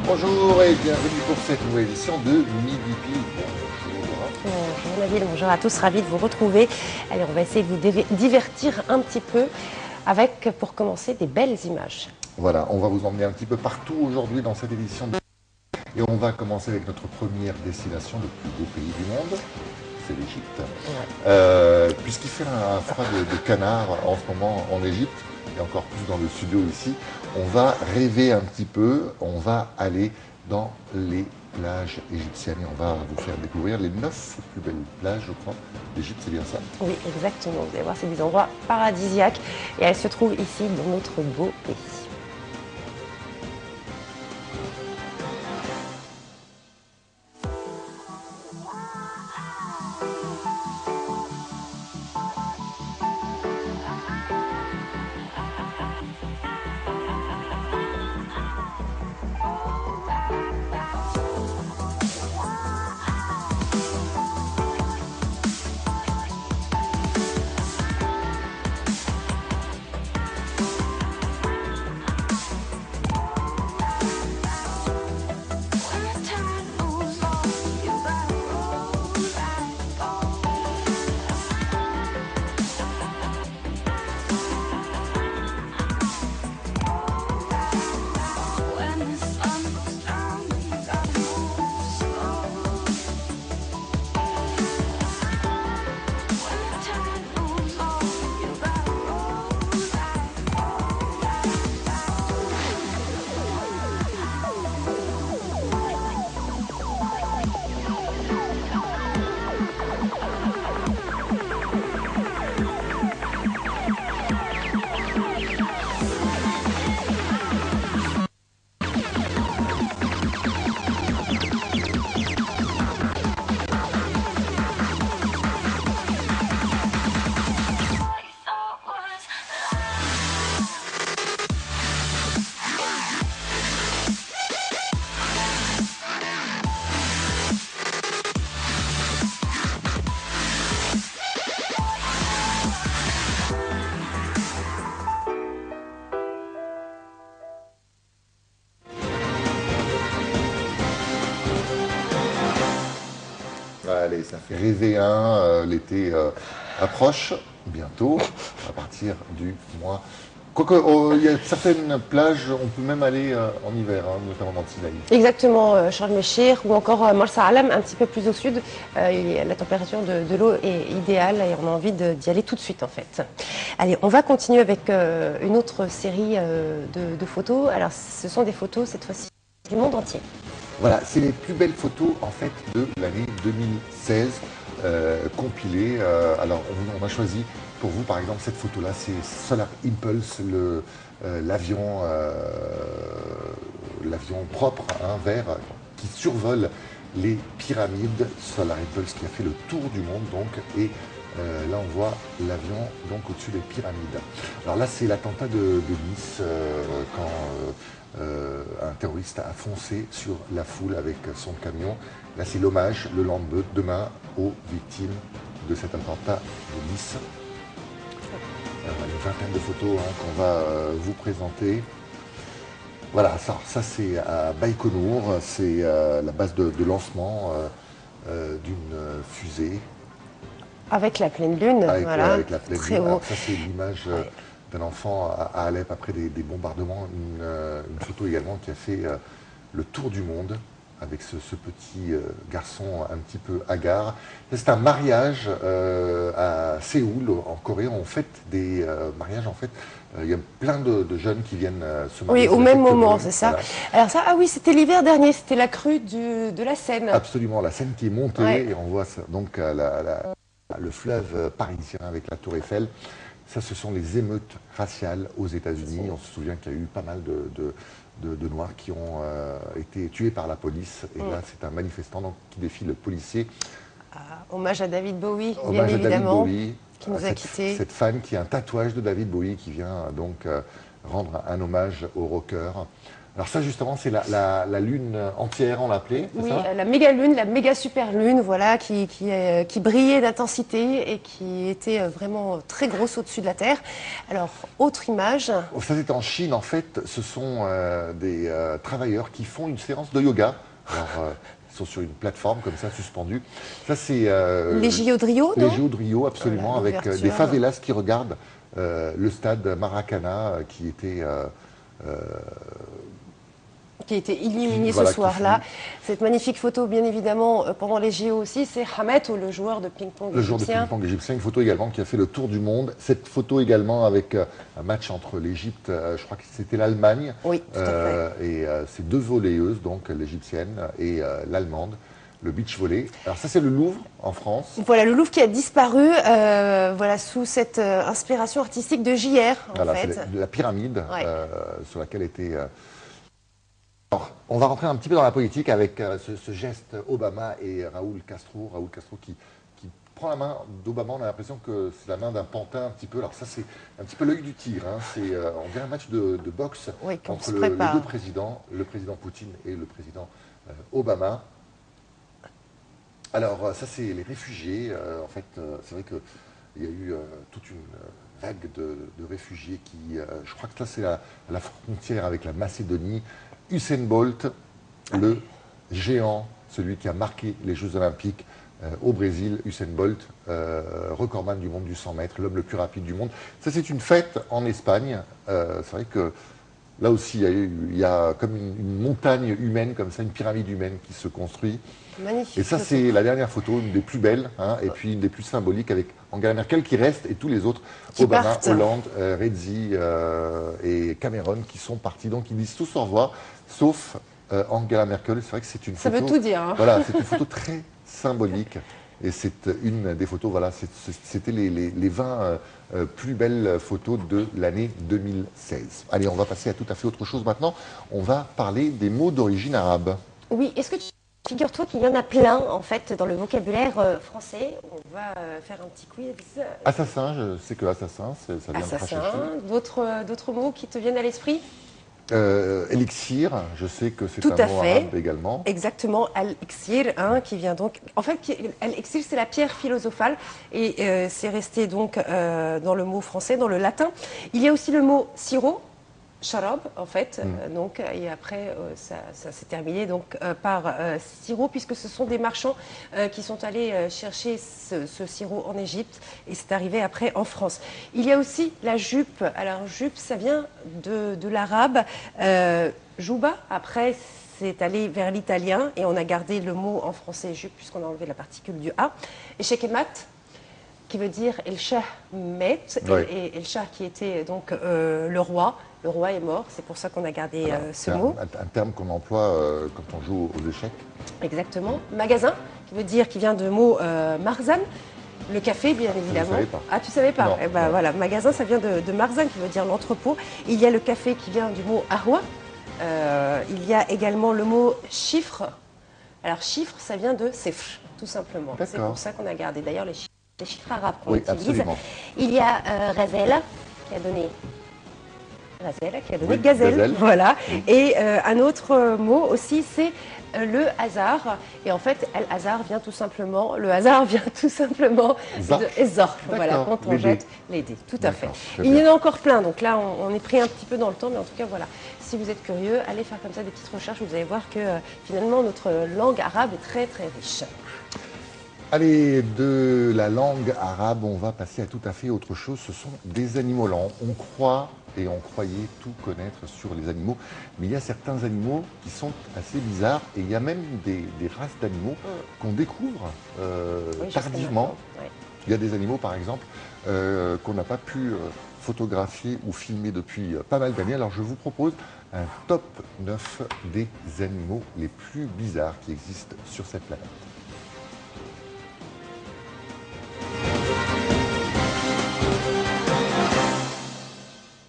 Bonjour et bienvenue pour cette nouvelle édition de Midi Pile. Bonjour Nabil, bonjour à tous, ravi de vous retrouver. Allez, on va essayer de vous divertir un petit peu avec, pour commencer, des belles images. Voilà, on va vous emmener un petit peu partout aujourd'hui dans cette édition. Et on va commencer avec notre première destination, le plus beau pays du monde, c'est l'Égypte. Ouais. Puisqu'il fait un froid de canard en ce moment en Égypte, et encore plus dans le studio ici, on va rêver un petit peu, on va aller dans les plages égyptiennes et on va vous faire découvrir les 9 plus belles plages, je crois, d'Égypte, c'est bien ça? Oui, exactement. Vous allez voir, c'est des endroits paradisiaques et elles se trouvent ici dans notre beau pays. Allez, ça fait rêver l'été approche bientôt, à partir du mois. Quoique, il y a certaines plages, on peut même aller en hiver, notamment dans le Sinaï. Exactement, Sharm el-Sheikh ou encore Marsa Alam, un petit peu plus au sud. La température de l'eau est idéale et on a envie d'y aller tout de suite en fait. Allez, on va continuer avec une autre série de photos. Alors, ce sont des photos cette fois-ci du monde entier. Voilà, c'est les plus belles photos en fait de l'année 2016 compilées. Alors on a choisi pour vous par exemple cette photo-là, c'est Solar Impulse, l'avion propre, vert, qui survole les pyramides. Solar Impulse qui a fait le tour du monde donc et là on voit l'avion donc au-dessus des pyramides. Alors là c'est l'attentat de Nice quand un terroriste a foncé sur la foule avec son camion. Là, c'est l'hommage le lendemain aux victimes de cet attentat de Nice. Une vingtaine de photos qu'on va vous présenter. Voilà, ça c'est à Baïkonour, c'est la base de lancement d'une fusée. Avec la pleine lune, avec la pleine très lune. haut. Alors, ça c'est l'image d'un enfant à Alep après des bombardements, une photo également qui a fait le tour du monde avec ce petit garçon un petit peu hagard. C'est un mariage à Séoul, en Corée. On fête des mariages, en fait. Il y a plein de jeunes qui viennent se marier. Oui, au même moment, c'est ça. Voilà. Alors ça, ah oui, c'était l'hiver dernier, c'était la crue de la Seine. Absolument, la Seine qui est montée, Ouais. et on voit ça, donc le fleuve parisien avec la Tour Eiffel. Ça, ce sont les émeutes raciales aux États-Unis. On se souvient qu'il y a eu pas mal de Noirs qui ont été tués par la police. Et là, c'est un manifestant donc, qui défie le policier. Hommage à David Bowie, bien Hommage à David évidemment, Bowie, qui nous a quittés. cette fan qui a un tatouage de David Bowie qui vient donc rendre un hommage aux rockers. Alors ça justement c'est la lune entière, on l'appelait, c'est Oui, ça? la méga lune, la méga super lune, voilà, qui brillait d'intensité et qui était vraiment très grosse au-dessus de la Terre. Alors, autre image. Ça c'est en Chine en fait, ce sont des travailleurs qui font une séance de yoga. Alors, ils sont sur une plateforme comme ça, suspendue. Ça c'est Les JO de Rio, les non? JO de Rio, absolument, Voilà, avec des l'ouverture. favelas qui regardent le stade Maracana qui était Qui était illuminé Voilà, ce qui soir-là. fut- Cette magnifique photo, bien évidemment, pendant les JO aussi, c'est Hamet, le joueur de ping-pong le jour de égyptien. ping-pong égyptien, une photo également qui a fait le tour du monde. Cette photo également avec un match entre l'Égypte, je crois que c'était l'Allemagne, Oui, tout à fait. et ces deux volleyeuses, donc l'égyptienne et l'allemande, le beach volley. Alors ça c'est le Louvre en France. Voilà, le Louvre qui a disparu, voilà, sous cette inspiration artistique de JR, en Voilà, fait. c'est la pyramide Ouais. sur laquelle était... Alors, on va rentrer un petit peu dans la politique avec ce geste Obama et Raúl Castro. Raúl Castro qui prend la main d'Obama, on a l'impression que c'est la main d'un pantin un petit peu. Alors ça c'est un petit peu l'œil du tigre. Hein. On dirait un match de boxe Oui, qu'on entre se les prépare. deux présidents, le président Poutine et le président Obama. Alors ça c'est les réfugiés. En fait, c'est vrai qu'il y a eu toute une vague de réfugiés qui, je crois que là c'est la frontière avec la Macédonie. Usain Bolt, le géant, celui qui a marqué les Jeux Olympiques au Brésil, Usain Bolt, recordman du monde du 100 mètres, l'homme le plus rapide du monde. Ça, c'est une fête en Espagne. C'est vrai que là aussi, il y a comme une montagne humaine, comme ça, une pyramide humaine qui se construit. Magnifique. Et ça, photo. c'est la dernière photo, une des plus belles, hein, et puis une des plus symboliques avec Angela Merkel qui reste et tous les autres, Qui Obama, partent. Hollande, Renzi et Cameron qui sont partis. Donc ils disent tous au revoir, sauf Angela Merkel. C'est vrai que c'est une Ça photo. veut tout dire. Hein. Voilà, c'est une photo très symbolique. Et c'est une des photos, voilà, c'était les 20 plus belles photos de l'année 2016. Allez, on va passer à tout à fait autre chose maintenant. On va parler des mots d'origine arabe. Oui, est-ce que tu... Figure-toi qu'il y en a plein, en fait, dans le vocabulaire français. On va faire un petit quiz. Assassin, je sais que assassin, ça vient de cracher Assassin. D'autres mots qui te viennent à l'esprit? dessus. Élixir, je sais que c'est Tout un à mot fait. arabe également. Exactement, al-Iksir, hein, qui vient donc... En fait, al-Iksir, c'est la pierre philosophale, et c'est resté donc dans le mot français, dans le latin. Il y a aussi le mot sirop, sharab, en fait, donc, et après, ça s'est terminé donc, par sirop, puisque ce sont des marchands qui sont allés chercher ce sirop en Égypte, et c'est arrivé après en France. Il y a aussi la jupe. Alors, jupe, ça vient de l'arabe jouba. Après, c'est allé vers l'italien, et on a gardé le mot en français jupe, puisqu'on a enlevé la particule du A. Et shekemat, qui veut dire El Shah Met, Oui. et El Shah qui était donc le roi. Le roi est mort, c'est pour ça qu'on a gardé ce C'est mot. un terme qu'on emploie quand on joue aux échecs. Exactement. Magasin, qui vient de mot marzan. Le café, bien évidemment. savais pas. Ah, tu savais pas? Non, Eh ben, non. voilà, magasin, ça vient de marzan, qui veut dire l'entrepôt. Il y a le café qui vient du mot arwa. Il y a également le mot chiffre. Alors, chiffre, ça vient de sefr, tout simplement. C'est D'accord. pour ça qu'on a gardé d'ailleurs les chiffres arabes qu'on Oui, utilise. absolument. Il y a Razela, qui a donné Oui, gazelle, gazelle. voilà. Et un autre mot aussi, c'est le hasard. Et en fait, le hasard vient tout simplement Zar. de Ezor, voilà, D'accord, quand on les dés. jette les dés, tout à fait. D'accord, très Il y bien. en a encore plein, donc là, on est pris un petit peu dans le temps, mais en tout cas, voilà. Si vous êtes curieux, allez faire comme ça des petites recherches, vous allez voir que finalement, notre langue arabe est très, très riche. Allez, de la langue arabe, on va passer à tout à fait autre chose. Ce sont des animaux lents. On croit et on croyait tout connaître sur les animaux, mais il y a certains animaux qui sont assez bizarres et il y a même des races d'animaux qu'on découvre Oui, jusqu'à tardivement. maintenant, ouais. Il y a des animaux, par exemple, qu'on n'a pas pu photographier ou filmer depuis pas mal d'années. Alors je vous propose un top 9 des animaux les plus bizarres qui existent sur cette planète.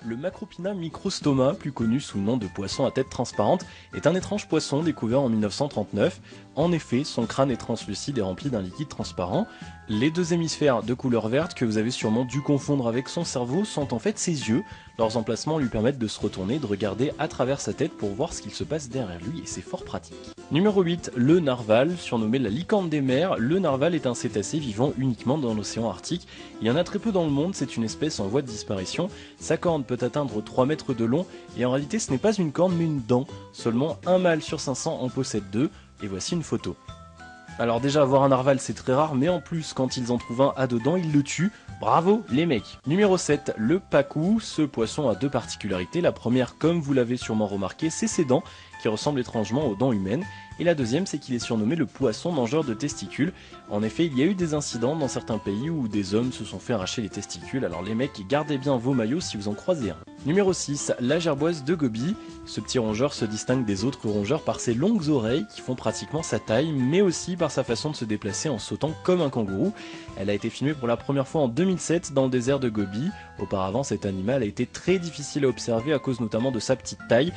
Le Macropina microstoma, plus connu sous le nom de poisson à tête transparente, est un étrange poisson découvert en 1939. En effet, son crâne est translucide et rempli d'un liquide transparent. Les deux hémisphères de couleur verte que vous avez sûrement dû confondre avec son cerveau sont en fait ses yeux. Leurs emplacements lui permettent de se retourner, de regarder à travers sa tête pour voir ce qu'il se passe derrière lui et c'est fort pratique. Numéro 8, le narval, surnommé la licorne des mers. Le narval est un cétacé vivant uniquement dans l'océan Arctique. Il y en a très peu dans le monde, c'est une espèce en voie de disparition. Sa corne peut atteindre 3 mètres de long et en réalité ce n'est pas une corne mais une dent. Seulement un mâle sur 500 en possède 2 et voici une photo. Alors déjà, avoir un narval c'est très rare, mais en plus, quand ils en trouvent un à deux dents, ils le tuent. Bravo les mecs. Numéro 7, le pacou. Ce poisson a deux particularités. La première, comme vous l'avez sûrement remarqué, c'est ses dents, qui ressemblent étrangement aux dents humaines. Et la deuxième, c'est qu'il est surnommé le poisson mangeur de testicules. En effet, il y a eu des incidents dans certains pays où des hommes se sont fait arracher les testicules, alors les mecs, gardez bien vos maillots si vous en croisez un. Numéro 6, la gerboise de Gobi. Ce petit rongeur se distingue des autres rongeurs par ses longues oreilles qui font pratiquement sa taille, mais aussi par sa façon de se déplacer en sautant comme un kangourou. Elle a été filmée pour la première fois en 2007 dans le désert de Gobi. Auparavant, cet animal a été très difficile à observer à cause notamment de sa petite taille,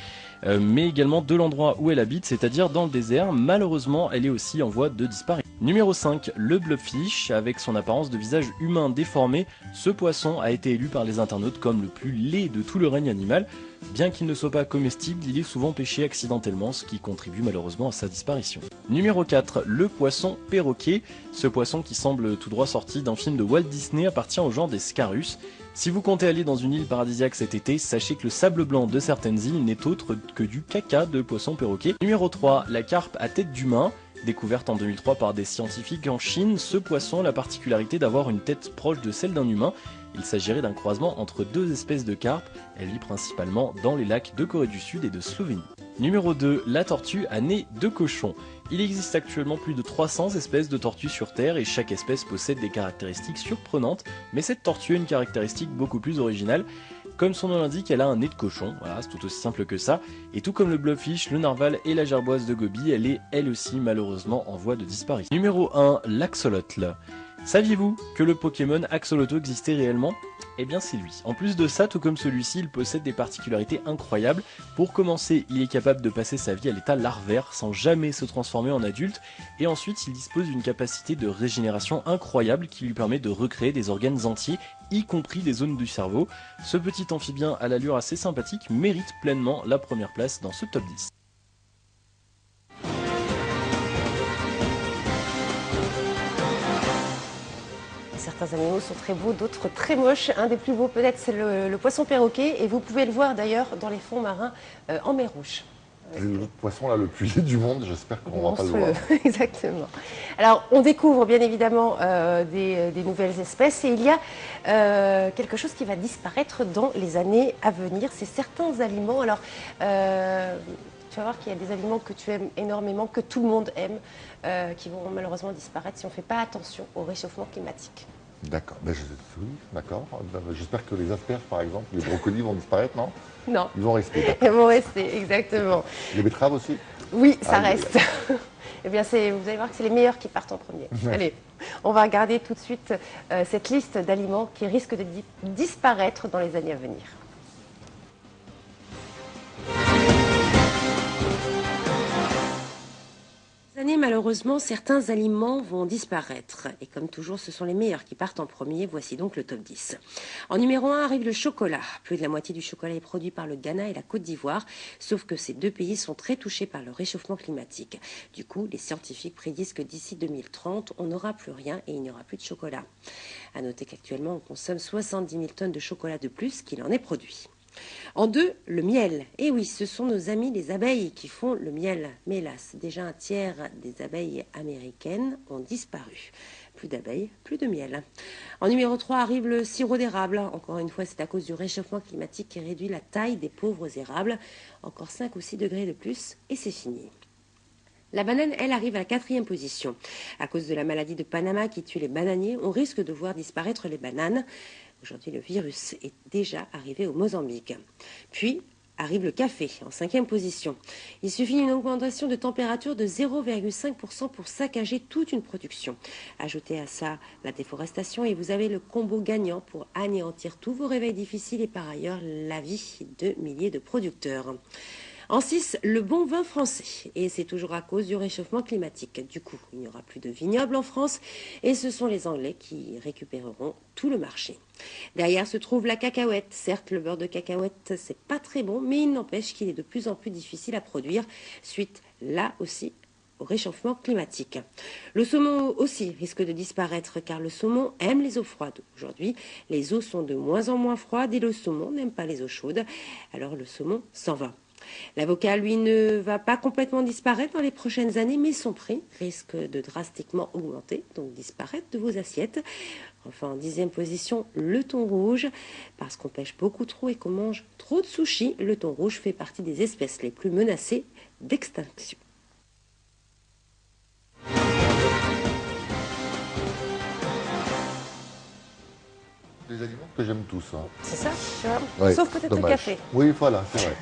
mais également de l'endroit où elle habite, c'est-à-dire dans le désert. Malheureusement, elle est aussi en voie de disparition. Numéro 5, le blobfish. Avec son apparence de visage humain déformé, ce poisson a été élu par les internautes comme le plus laid de tout le règne animal. Bien qu'il ne soit pas comestible, il est souvent pêché accidentellement, ce qui contribue malheureusement à sa disparition. Numéro 4, le poisson perroquet. Ce poisson qui semble tout droit sorti d'un film de Walt Disney appartient au genre des scarus. Si vous comptez aller dans une île paradisiaque cet été, sachez que le sable blanc de certaines îles n'est autre que du caca de poisson perroquet. Numéro 3, la carpe à tête d'humain. Découverte en 2003 par des scientifiques en Chine, ce poisson a la particularité d'avoir une tête proche de celle d'un humain. Il s'agirait d'un croisement entre deux espèces de carpes. Elle vit principalement dans les lacs de Corée du Sud et de Slovénie. Numéro 2, la tortue à nez de cochon. Il existe actuellement plus de 300 espèces de tortues sur Terre et chaque espèce possède des caractéristiques surprenantes, mais cette tortue a une caractéristique beaucoup plus originale. Comme son nom l'indique, elle a un nez de cochon, voilà, c'est tout aussi simple que ça. Et tout comme le blobfish, le narval et la gerboise de Gobi, elle est elle aussi malheureusement en voie de disparition. Numéro 1, l'axolotl. Saviez-vous que le Pokémon Axolotl existait réellement ? Eh bien c'est lui. En plus de ça, tout comme celui-ci, il possède des particularités incroyables. Pour commencer, il est capable de passer sa vie à l'état larvaire sans jamais se transformer en adulte. Et ensuite, il dispose d'une capacité de régénération incroyable qui lui permet de recréer des organes entiers, y compris des zones du cerveau. Ce petit amphibien à l'allure assez sympathique mérite pleinement la première place dans ce top 10. Certains animaux sont très beaux, d'autres très moches. Un des plus beaux peut-être c'est le poisson perroquet et vous pouvez le voir d'ailleurs dans les fonds marins en mer Rouge. C'est le poisson là le plus laid du monde, j'espère qu'on va pas le voir. Exactement. Alors on découvre bien évidemment des nouvelles espèces et il y a quelque chose qui va disparaître dans les années à venir, c'est certains aliments. Alors tu vas voir qu'il y a des aliments que tu aimes énormément, que tout le monde aime, qui vont malheureusement disparaître si on ne fait pas attention au réchauffement climatique. D'accord, oui, d'accord. J'espère que les asperges par exemple, les brocolis vont disparaître, non? Non. Ils vont rester. Ils vont rester, exactement. Les betteraves aussi? Oui, ça reste. Eh bien, vous allez voir que c'est les meilleurs qui partent en premier. Ouais. Allez, on va regarder tout de suite cette liste d'aliments qui risquent de disparaître dans les années à venir. Malheureusement, certains aliments vont disparaître. Et comme toujours, ce sont les meilleurs qui partent en premier. Voici donc le top 10. En numéro 1 arrive le chocolat. Plus de la moitié du chocolat est produit par le Ghana et la Côte d'Ivoire. Sauf que ces deux pays sont très touchés par le réchauffement climatique. Du coup, les scientifiques prédisent que d'ici 2030, on n'aura plus rien et il n'y aura plus de chocolat. À noter qu'actuellement, on consomme 70 000 tonnes de chocolat de plus qu'il en est produit. En 2, le miel. Et oui, ce sont nos amis les abeilles qui font le miel. Mais hélas, déjà un tiers des abeilles américaines ont disparu. Plus d'abeilles, plus de miel. En numéro 3 arrive le sirop d'érable. Encore une fois, c'est à cause du réchauffement climatique qui réduit la taille des pauvres érables. Encore 5 ou 6 degrés de plus et c'est fini. La banane, elle, arrive à la 4e position. À cause de la maladie de Panama qui tue les bananiers, on risque de voir disparaître les bananes. Aujourd'hui, le virus est déjà arrivé au Mozambique. Puis arrive le café, en 5e position. Il suffit d'une augmentation de température de 0,5% pour saccager toute une production. Ajoutez à ça la déforestation et vous avez le combo gagnant pour anéantir tous vos réveils difficiles et par ailleurs la vie de milliers de producteurs. En 6, le bon vin français. Et c'est toujours à cause du réchauffement climatique. Du coup, il n'y aura plus de vignobles en France et ce sont les Anglais qui récupéreront tout le marché. Derrière se trouve la cacahuète. Certes, le beurre de cacahuète, c'est pas très bon, mais il n'empêche qu'il est de plus en plus difficile à produire, suite là aussi au réchauffement climatique. Le saumon aussi risque de disparaître car le saumon aime les eaux froides. Aujourd'hui, les eaux sont de moins en moins froides et le saumon n'aime pas les eaux chaudes. Alors le saumon s'en va. L'avocat, lui, ne va pas complètement disparaître dans les prochaines années, mais son prix risque de drastiquement augmenter, donc disparaître de vos assiettes. Enfin, en 10e position, le thon rouge. Parce qu'on pêche beaucoup trop et qu'on mange trop de sushis, le thon rouge fait partie des espèces les plus menacées d'extinction. Des aliments que j'aime tous. Hein. C'est ça, tu vois. Ouais, Sauf peut-être le dommage. café. Oui, voilà, c'est vrai.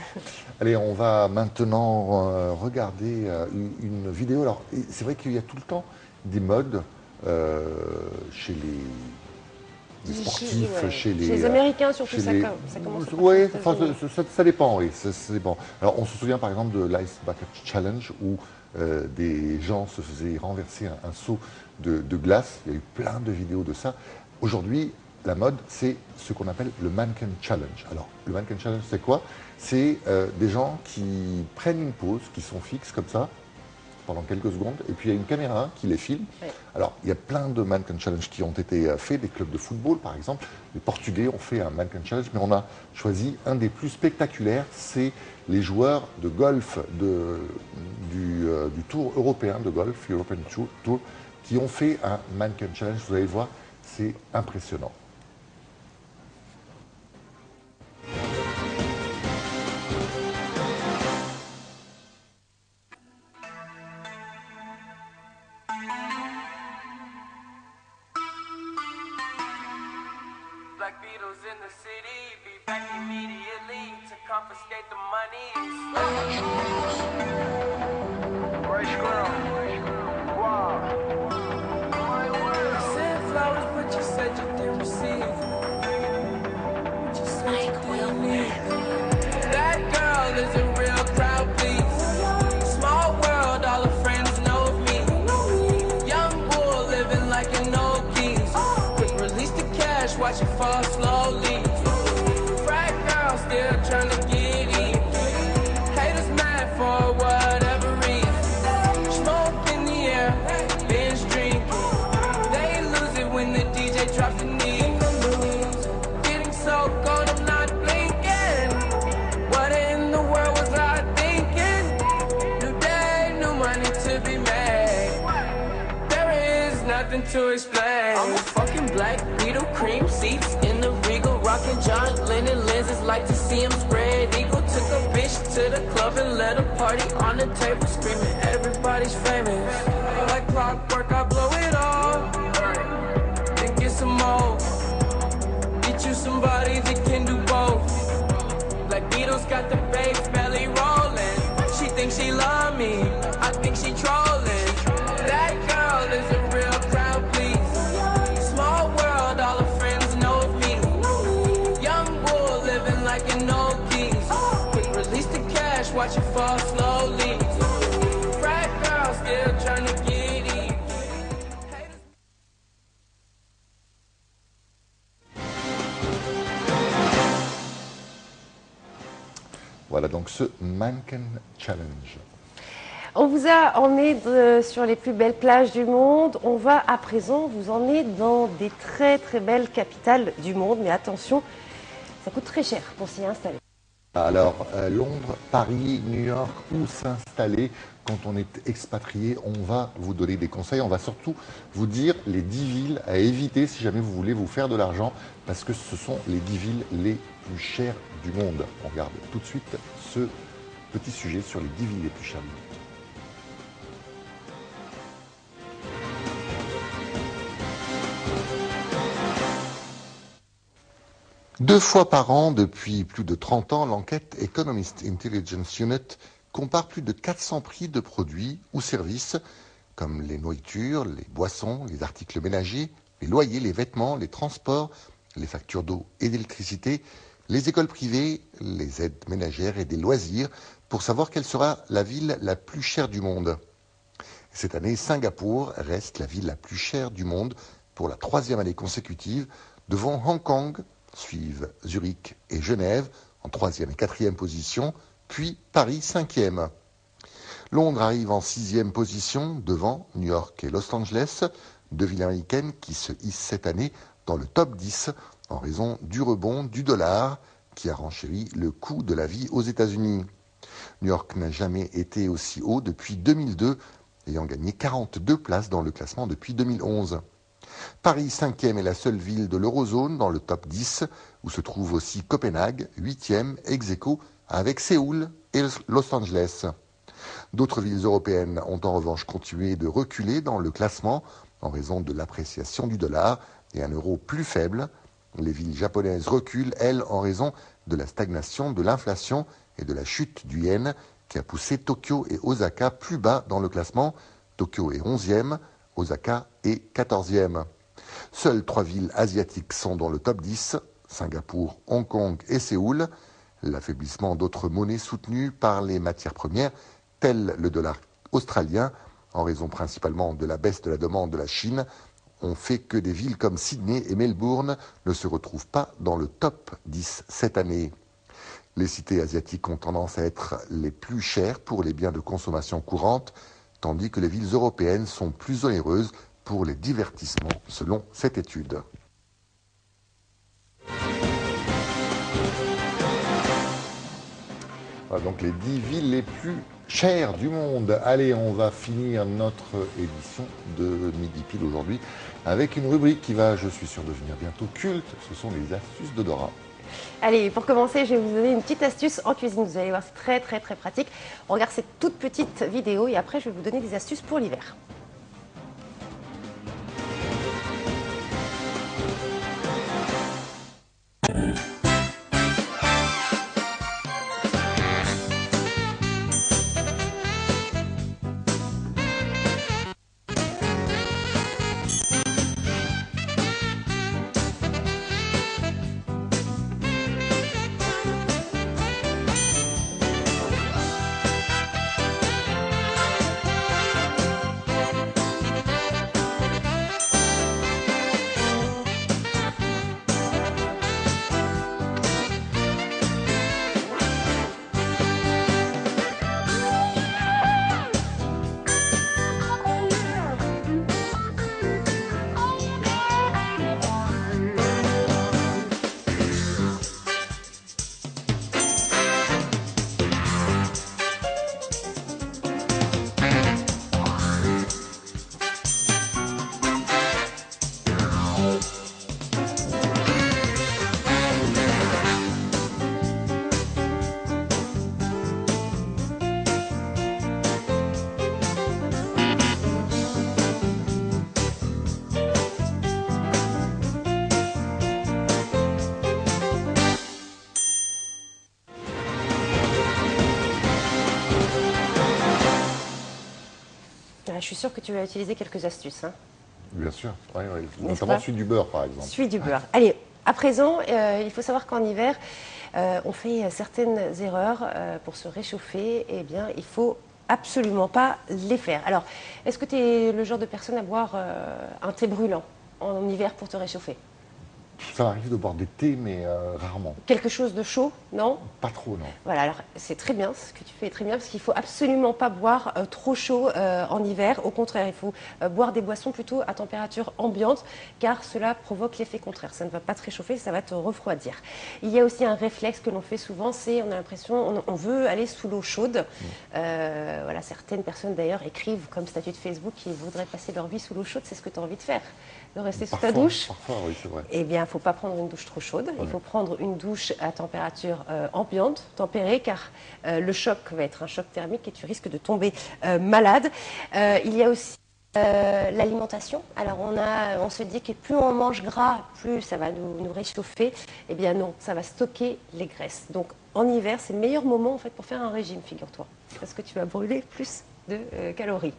Allez, on va maintenant regarder une vidéo. Alors, c'est vrai qu'il y a tout le temps des modes chez les sportifs, Ouais. chez les Américains surtout, chez ça, les- ça commence. Oui, enfin, ça dépend, oui, ça dépend. Alors, on se souvient par exemple de l'Ice Bucket Challenge où des gens se faisaient renverser un seau de glace. Il y a eu plein de vidéos de ça. Aujourd'hui, la mode, c'est ce qu'on appelle le Mannequin Challenge. Alors, le Mannequin Challenge, c'est quoi? C'est des gens qui prennent une pose, qui sont fixes comme ça, pendant quelques secondes, et puis il y a une caméra qui les filme. Ouais. Alors, il y a plein de Mannequin Challenge qui ont été faits, des clubs de football par exemple. Les Portugais ont fait un Mannequin Challenge, mais on a choisi un des plus spectaculaires, c'est les joueurs de golf du Tour européen de golf, European Tour, qui ont fait un Mannequin Challenge. Vous allez voir, c'est impressionnant. Black Beatles in the city, be back immediately to confiscate the money. Right squirrel. Wow. You sent flowers, but you said you didn't receive. But you said you didn't need. That girl is a real crowd, please. Small world, all her friends know of me. Young bull living like an old geese. Quick release the cash, watch it fall slowly. Frat girl still trying to get in. Haters mad for whatever reason. Smoke in the air, binge drinking. They lose it when the DJ drops the knee. Getting so cold, I'm not blinking. What in the world was I thinking? New day, new money to be made. There is nothing to explain. I'm a fucking black Beetle, cream seats in the Regal, rocking John Lennon lenses, like to see him spread eagle. Took a bitch to the club and let a party on the table, screaming everybody's famous. Like clockwork, I blow it all, then get some more. Get you somebody that can do both. Black Beatles got the bass belly rolling. She thinks she love me, I think she trolling. That girl is a real crowd, please. Small world, all her friends know of me. Young bull living like an old geese. Quick release the cash, watch it fall slowly. Frat girl still trying to get in. Voilà donc ce Mannequin Challenge. On vous a emmené sur les plus belles plages du monde. On va à présent vous emmener dans des très très belles capitales du monde. Mais attention, ça coûte très cher pour s'y installer. Alors, Londres, Paris, New York, où s'installer quand on est expatrié? On va vous donner des conseils. On va surtout vous dire les 10 villes à éviter si jamais vous voulez vous faire de l'argent, parce que ce sont les 10 villes les plus chères du monde. On regarde tout de suite ce petit sujet sur les 10 villes les plus chères du monde. Deux fois par an, depuis plus de 30 ans, l'enquête Economist Intelligence Unit compare plus de 400 prix de produits ou services comme les nourritures, les boissons, les articles ménagers, les loyers, les vêtements, les transports, les factures d'eau et d'électricité, les écoles privées, les aides ménagères et des loisirs pour savoir quelle sera la ville la plus chère du monde. Cette année, Singapour reste la ville la plus chère du monde pour la 3e année consécutive, devant Hong Kong, suivent Zurich et Genève en 3e et 4e position, puis Paris 5e. Londres arrive en 6e position devant New York et Los Angeles, 2 villes américaines qui se hissent cette année dans le top 10 en raison du rebond du dollar qui a renchéri le coût de la vie aux États-Unis. New York n'a jamais été aussi haut depuis 2002, ayant gagné 42 places dans le classement depuis 2011. Paris 5e est la seule ville de l'Eurozone dans le top 10, où se trouve aussi Copenhague, 8e, ex aequo avec Séoul et Los Angeles. D'autres villes européennes ont en revanche continué de reculer dans le classement en raison de l'appréciation du dollar et un euro plus faible. Les villes japonaises reculent, elles, en raison de la stagnation de l'inflation et de la chute du yen qui a poussé Tokyo et Osaka plus bas dans le classement. Tokyo est 11e, Osaka est 14e. Seules 3 villes asiatiques sont dans le top 10, Singapour, Hong Kong et Séoul. L'affaiblissement d'autres monnaies soutenues par les matières premières, telles le dollar australien, en raison principalement de la baisse de la demande de la Chine, ont fait que des villes comme Sydney et Melbourne ne se retrouvent pas dans le top 10 cette année. Les cités asiatiques ont tendance à être les plus chères pour les biens de consommation courante, tandis que les villes européennes sont plus onéreuses pour les divertissements, selon cette étude. Voilà donc les 10 villes les plus chères du monde. Allez, on va finir notre édition de Midi Pile aujourd'hui avec une rubrique qui va, je suis sûr, devenir bientôt culte. Ce sont les astuces de Dora. Allez, pour commencer, je vais vous donner une petite astuce en cuisine. Vous allez voir, c'est très très très pratique. On regarde cette toute petite vidéo et après, je vais vous donner des astuces pour l'hiver. Je suis sûre que tu vas utiliser quelques astuces. Hein. Bien sûr, oui. Notamment celui du beurre, par exemple. Celui du beurre. Allez, à présent, il faut savoir qu'en hiver, on fait certaines erreurs pour se réchauffer. Eh bien, il faut absolument pas les faire. Alors, est-ce que tu es le genre de personne à boire un thé brûlant en hiver pour te réchauffer? Ça m'arrive de boire des thés, mais rarement. Quelque chose de chaud, non? Pas trop, non. Voilà, alors c'est très bien, ce que tu fais est très bien, parce qu'il ne faut absolument pas boire trop chaud en hiver. Au contraire, il faut boire des boissons plutôt à température ambiante, car cela provoque l'effet contraire. Ça ne va pas te réchauffer, ça va te refroidir. Il y a aussi un réflexe que l'on fait souvent, c'est on a l'impression, on veut aller sous l'eau chaude. Voilà, certaines personnes d'ailleurs écrivent comme statut de Facebook qu'ils voudraient passer leur vie sous l'eau chaude. C'est ce que tu as envie de faire? De rester sous ta douche? Parfois, oui, c'est vrai. Eh bien, il ne faut pas prendre une douche trop chaude. Il faut prendre une douche à température ambiante, tempérée, car le choc va être un choc thermique et tu risques de tomber malade. Il y a aussi l'alimentation. Alors, on se dit que plus on mange gras, plus ça va nous réchauffer. Eh bien non, ça va stocker les graisses. Donc, en hiver, c'est le meilleur moment en fait pour faire un régime, figure-toi. Parce que tu vas brûler plus de calories.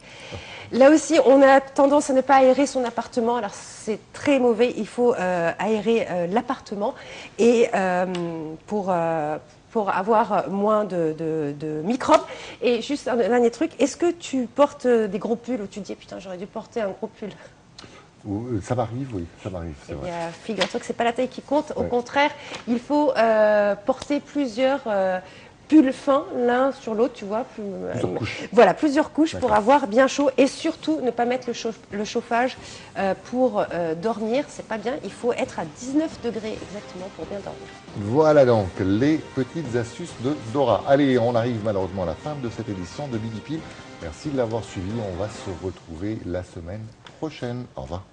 Là aussi, on a tendance à ne pas aérer son appartement. Alors, c'est très mauvais. Il faut aérer l'appartement. Et pour pour avoir moins de microbes. Et juste un dernier truc, est-ce que tu portes des gros pulls où tu te dis putain j'aurais dû porter un gros pull? Ça m'arrive, oui, ça m'arrive, c'est Eh vrai. bien, figure-toi que c'est pas la taille qui compte. Au contraire, il faut porter plusieurs pulls fins l'un sur l'autre, tu vois. Plusieurs couches. Voilà, plusieurs couches pour D'accord. avoir bien chaud et surtout ne pas mettre le chauffage pour dormir. C'est pas bien. Il faut être à 19 degrés exactement pour bien dormir. Voilà donc les petites astuces de Dora. Allez, on arrive malheureusement à la fin de cette édition de Big Peel. Merci de l'avoir suivi. On va se retrouver la semaine prochaine. Au revoir.